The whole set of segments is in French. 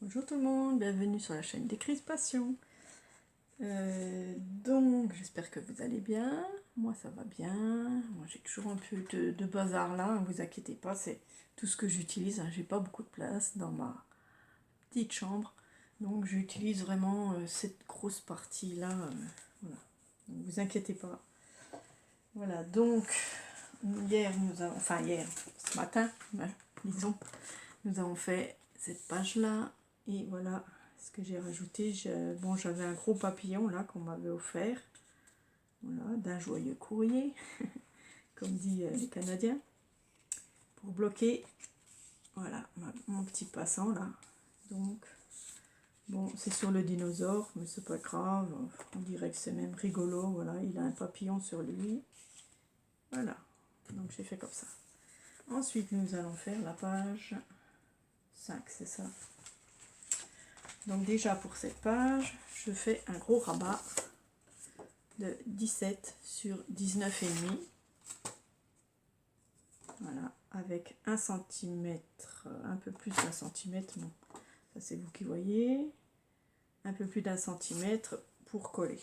Bonjour tout le monde, bienvenue sur la chaîne des Crispations. Donc j'espère que vous allez bien, moi ça va bien, moi j'ai toujours un peu de bazar là, ne vous inquiétez pas, c'est tout ce que j'utilise, hein. J'ai pas beaucoup de place dans ma petite chambre, donc j'utilise vraiment cette grosse partie là, voilà, donc vous inquiétez pas. Voilà, donc hier, ce matin, disons, nous avons fait cette page là, et voilà ce que j'ai rajouté. Bon, j'avais un gros papillon là qu'on m'avait offert, voilà, d'un joyeux courrier, comme dit les Canadiens, pour bloquer, voilà, mon petit passant là. Donc, bon, c'est sur le dinosaure, mais c'est pas grave, on dirait que c'est même rigolo, voilà, il a un papillon sur lui, voilà, donc j'ai fait comme ça. Ensuite, nous allons faire la page 5, c'est ça. Donc déjà pour cette page, je fais un gros rabat de 17 sur 19,5. Voilà, avec 1 cm, un peu plus d'1 cm, bon, ça c'est vous qui voyez, un peu plus d'1 cm pour coller.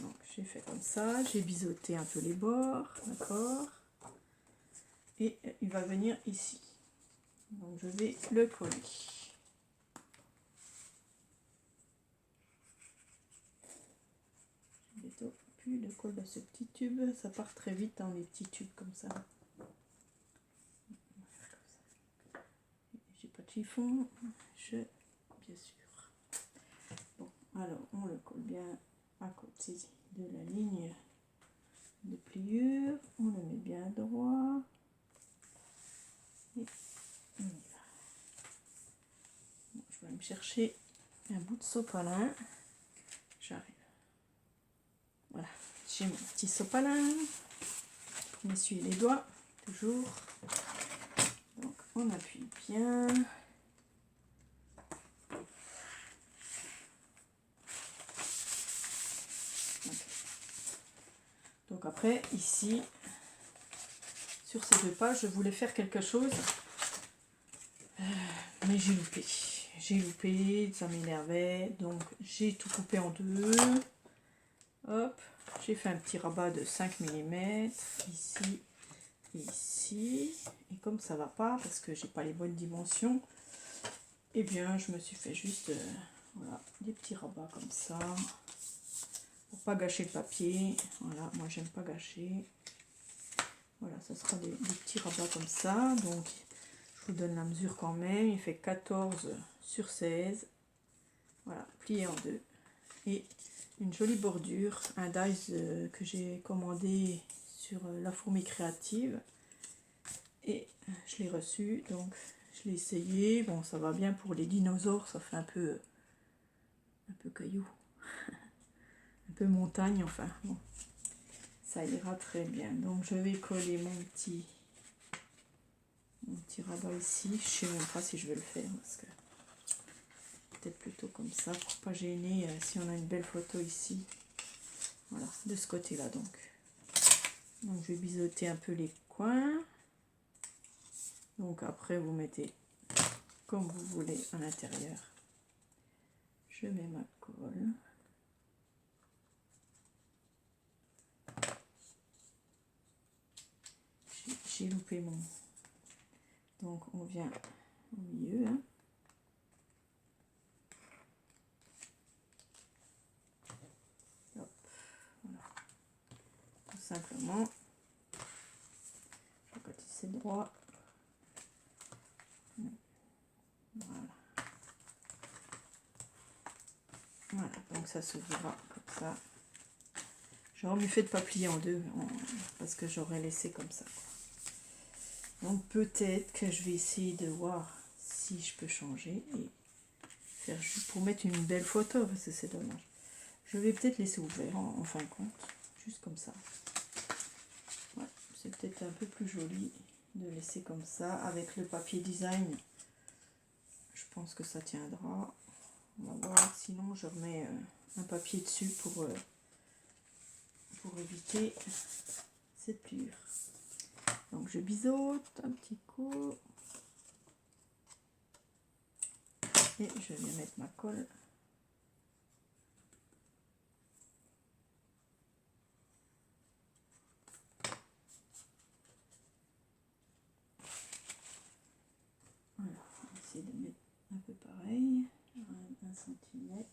Donc j'ai fait comme ça, j'ai biseauté un peu les bords, d'accord, et il va venir ici. Donc je vais le coller. Bientôt plus le col de ce petit tube, ça part très vite dans les petits tubes comme ça. J'ai pas de chiffon, bien sûr. Bon, alors on le colle bien à côté de la ligne de pliure, on le met bien droit et on y va. Bon, je vais aller me chercher un bout de sopalin, j'arrive. Voilà, j'ai mon petit sopalin pour m'essuyer les doigts, toujours. Donc on appuie bien. Donc après, ici, sur ces deux pages, je voulais faire quelque chose, mais j'ai loupé. J'ai loupé, ça m'énervait, donc j'ai tout coupé en deux. Hop, j'ai fait un petit rabat de 5 mm, ici et ici. Et comme ça va pas, parce que j'ai pas les bonnes dimensions, et bien je me suis fait juste voilà, des petits rabats comme ça. Pour pas gâcher le papier, voilà, moi j'aime pas gâcher. Voilà, ça sera des petits rabats comme ça. Donc je vous donne la mesure quand même, il fait 14 sur 16. Voilà, plié en deux. Et une jolie bordure, un dies que j'ai commandé sur la fourmi créative. Et je l'ai reçu, donc je l'ai essayé. Bon, ça va bien pour les dinosaures, ça fait un peu caillou. Un peu montagne, enfin, bon. Ça ira très bien. Donc je vais coller mon petit rabat ici. Je sais même pas si je vais le faire parce que peut-être plutôt comme ça pour pas gêner si on a une belle photo ici. Voilà, de ce côté là donc je vais biseauter un peu les coins. Donc après vous mettez comme vous voulez à l'intérieur. Je mets ma colle. J'ai loupé mon, donc on vient au milieu, hein. Hop, voilà. Tout simplement, quand c'est droit, voilà. Voilà, donc ça se verra comme ça. J'aurais mieux fait de pas plier en deux parce que j'aurais laissé comme ça. Donc peut-être que je vais essayer de voir si je peux changer et faire juste pour mettre une belle photo parce que c'est dommage. Je vais peut-être laisser ouvert en fin de compte, juste comme ça. Ouais, c'est peut-être un peu plus joli de laisser comme ça avec le papier design. Je pense que ça tiendra. On va voir, sinon je remets un papier dessus pour éviter cette pliure. Donc je biseaute un petit coup. Et je vais mettre ma colle. Voilà, on va essayer de mettre un peu pareil, 1 cm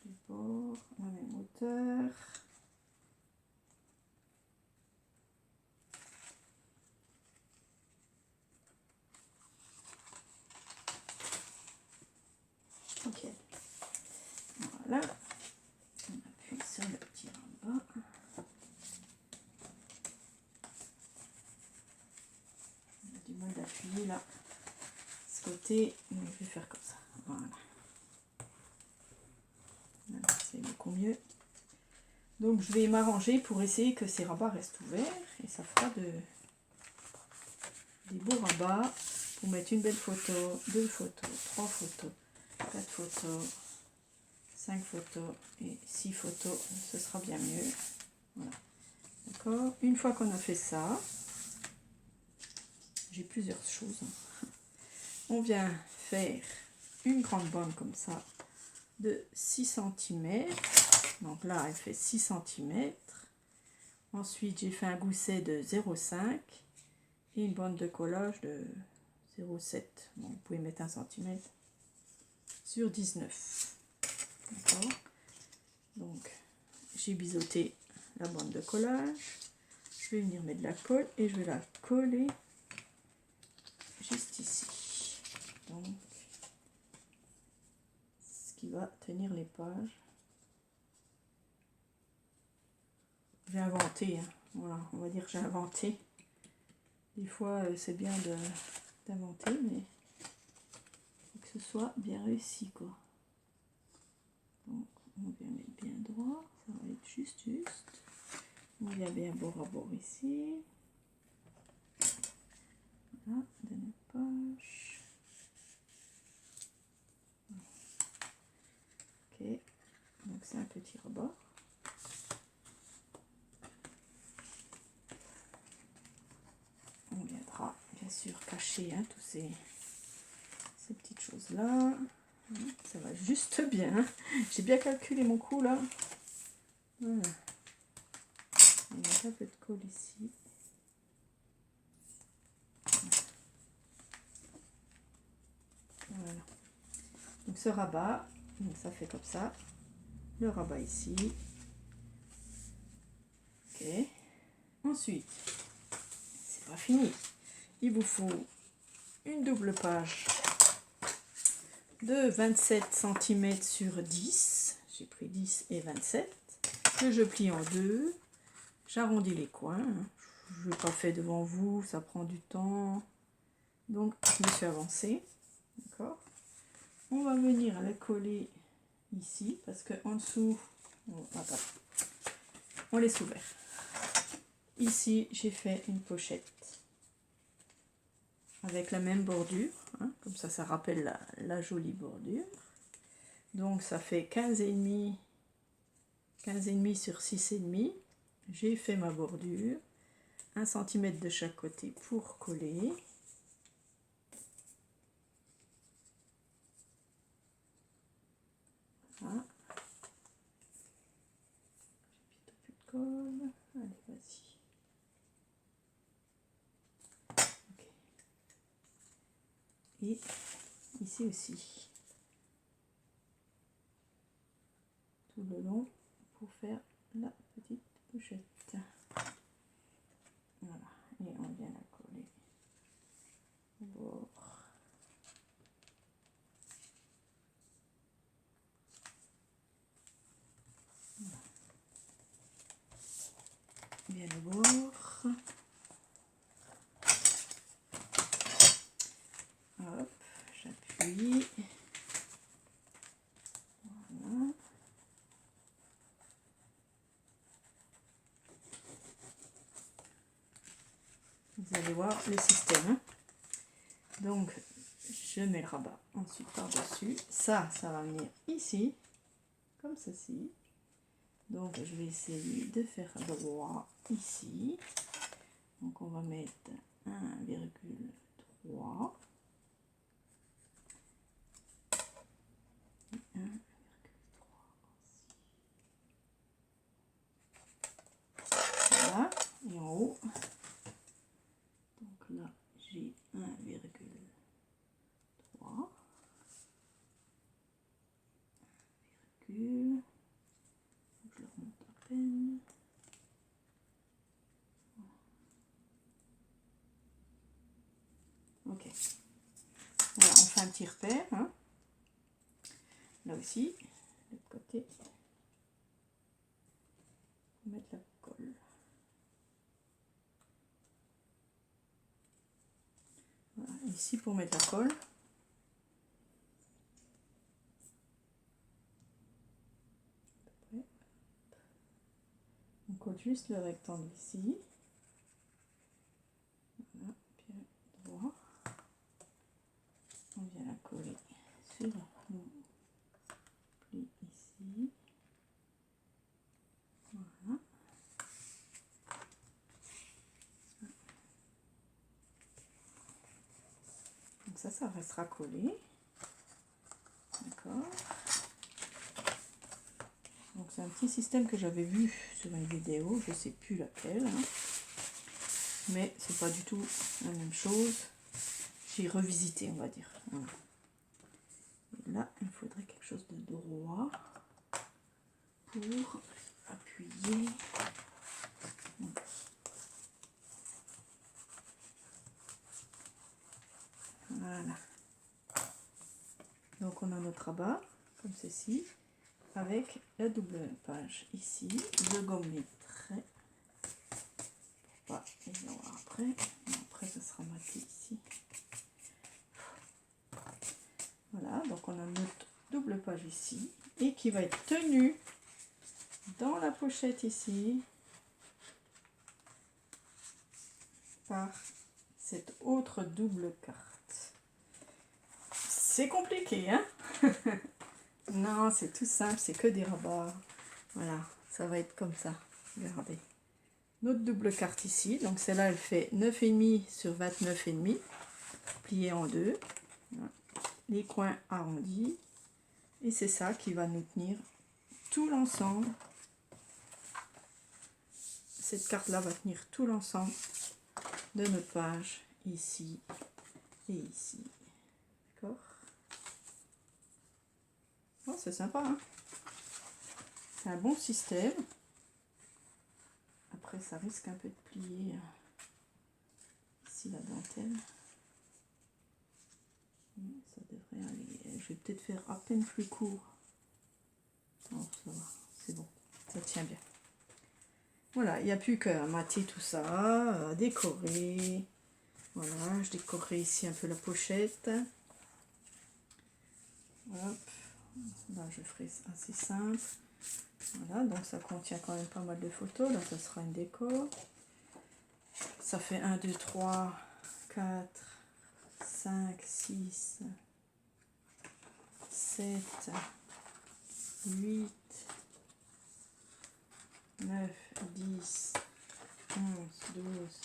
du bord, la même hauteur. Ok, voilà, on appuie sur le petit rabat. On a du mal d'appuyer là, ce côté, donc je vais faire comme ça, voilà. Voilà, c'est beaucoup mieux. Donc je vais m'arranger pour essayer que ces rabats restent ouverts et ça fera des beaux rabats pour mettre une belle photo, 2 photos, 3 photos, 4 photos, 5 photos et 6 photos, ce sera bien mieux. Voilà. D'accord. Une fois qu'on a fait ça, j'ai plusieurs choses. On vient faire une grande bande comme ça de 6 cm. Donc là, elle fait 6 cm. Ensuite, j'ai fait un gousset de 0,5 et une bande de collage de 0,7. Bon, vous pouvez mettre 1 cm sur 19. D'accord. Donc, j'ai biseauté la bande de collage. Je vais venir mettre de la colle et je vais la coller juste ici. Donc, ce qui va tenir les pages. J'ai inventé, hein. Voilà, on va dire que j'ai inventé. Des fois, c'est bien d'inventer, mais il faut que ce soit bien réussi, quoi. Donc, on vient mettre bien droit, ça va être juste. On vient bien bord à bord ici. Voilà, de notre poche. Ok, donc c'est un petit rebord. On viendra bien sûr cacher, hein, tous ces petites choses là. Ça va juste bien. J'ai bien calculé mon coup là. Voilà. Il y a un peu de colle ici. Voilà. Donc ce rabat, donc ça fait comme ça. Le rabat ici. Ok. Ensuite, c'est pas fini. Il vous faut une double page de 27 cm sur 10. J'ai pris 10 et 27. Que je plie en deux. J'arrondis les coins. Je ne l'ai pas fait devant vous, ça prend du temps. Donc, je me suis avancée. D'accord. On va venir la coller ici parce que en dessous, on laisse ouvert. Ici, j'ai fait une pochette avec la même bordure, hein, comme ça, ça rappelle la jolie bordure. Donc, ça fait 15,5 sur 6,5. J'ai fait ma bordure, 1 cm de chaque côté pour coller. Voilà. J'ai plus de colle. Allez, vas-y. Okay. Et ici aussi. Tout le long pour faire la petite pochette. Voilà. Et on vient la coller au bord. Voilà. Bien le bord. Hop, j'appuie. Voilà. Vous allez voir le système. Donc, je mets le rabat ensuite par-dessus. Ça va venir ici, comme ceci. Donc, je vais essayer de faire droit ici. Donc, on va mettre 1,3. Ok. Voilà, on fait un petit repère. Hein. Là aussi, de l'autre côté. On va mettre la colle. Voilà, ici pour mettre la colle. On colle juste le rectangle ici. Voilà, puis droit. On vient la coller sur le pli ici. Voilà. Donc ça restera collé. D'accord. Donc c'est un petit système que j'avais vu sur une vidéo, je ne sais plus laquelle. Hein. Mais c'est pas du tout la même chose. J'ai revisité, on va dire. Voilà. Et là, il faudrait quelque chose de droit pour appuyer. Voilà. Donc on a notre rabat, comme ceci, avec la double page ici. Je gomme les traits. Pour pas les avoir après. Et après, ça sera maté ici. Voilà, donc on a notre double page ici. Et qui va être tenue dans la pochette ici. Par cette autre double carte. C'est compliqué, hein? Non, c'est tout simple, c'est que des rabats. Voilà, ça va être comme ça. Regardez. Notre double carte ici, donc celle-là, elle fait 9,5 sur 29,5, pliée en deux. Voilà. Les coins arrondis. Et c'est ça qui va nous tenir tout l'ensemble. Cette carte-là va tenir tout l'ensemble de notre page, ici et ici. D'accord? Oh, c'est sympa, hein? C'est un bon système. Après, ça risque un peu de plier ici la dentelle. Ça devrait aller. Je vais peut-être faire à peine plus court. Non, ça va, c'est bon. Ça tient bien. Voilà, il n'y a plus qu'à mater tout ça, à décorer. Voilà, je décorerai ici un peu la pochette. Hop. Là, je ferai assez simple. Voilà, donc ça contient quand même pas mal de photos. Là, ça sera une déco. Ça fait 1, 2, 3, 4, 5, 6, 7, 8, 9, 10, 11, 12,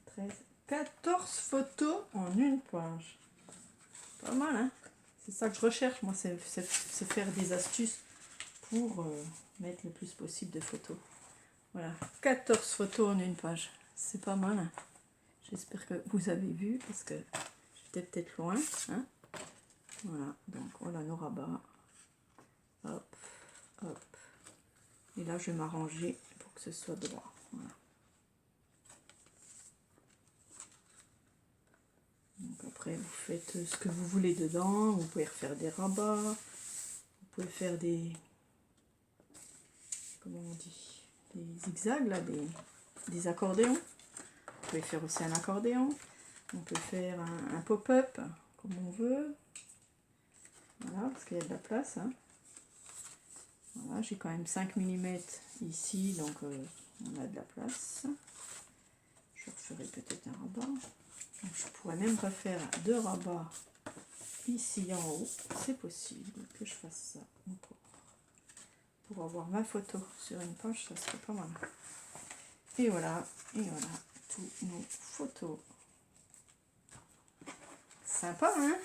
13, 14 photos en une page. Pas mal, hein? C'est ça que je recherche, moi, c'est faire des astuces pour mettre le plus possible de photos. Voilà, 14 photos en une page. C'est pas mal, hein? J'espère que vous avez vu, parce que j'étais peut-être loin. Hein? Voilà, donc voilà nos rabats. Hop, hop. Et là, je vais m'arranger pour que ce soit droit. Voilà. Donc après, vous faites ce que vous voulez dedans. Vous pouvez refaire des rabats. Vous pouvez faire des... Comment on dit? Des zigzags, là, des accordéons. Vous pouvez faire aussi un accordéon. On peut faire un pop-up, comme on veut. Voilà, parce qu'il y a de la place. Hein. Voilà, j'ai quand même 5 mm ici, donc on a de la place. Je referai peut-être un rabat. Donc, je pourrais même refaire 2 rabats ici en haut. C'est possible que je fasse ça encore. Pour avoir 20 photos sur une page, ça serait pas mal. Et voilà tous nos photos. Sympa, hein?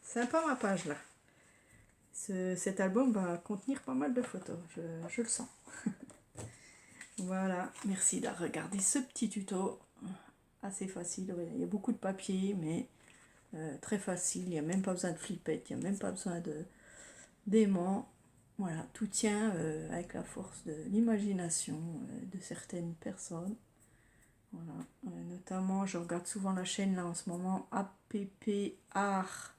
Sympa ma page là. Cet album va contenir pas mal de photos, je le sens. Voilà, merci d'avoir regardé ce petit tuto. Assez facile, il y a beaucoup de papier, mais très facile. Il n'y a même pas besoin de flippette, il n'y a même pas besoin d'aimant. Voilà, tout tient avec la force de l'imagination de certaines personnes. Voilà. Notamment, je regarde souvent la chaîne là en ce moment, APP Art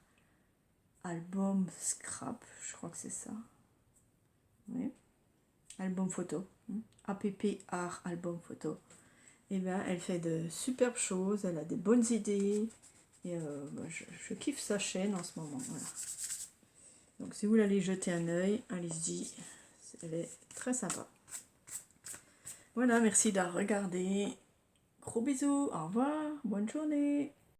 Album Scrap, je crois que c'est ça. Oui. Album photo. APP Art Album photo. Et bien, elle fait de superbes choses, elle a des bonnes idées. Et je kiffe sa chaîne en ce moment. Voilà. Donc si vous voulez aller jeter un œil, allez-y. Elle est très sympa. Voilà, merci d'avoir regardé. Gros bisous, au revoir, bonne journée.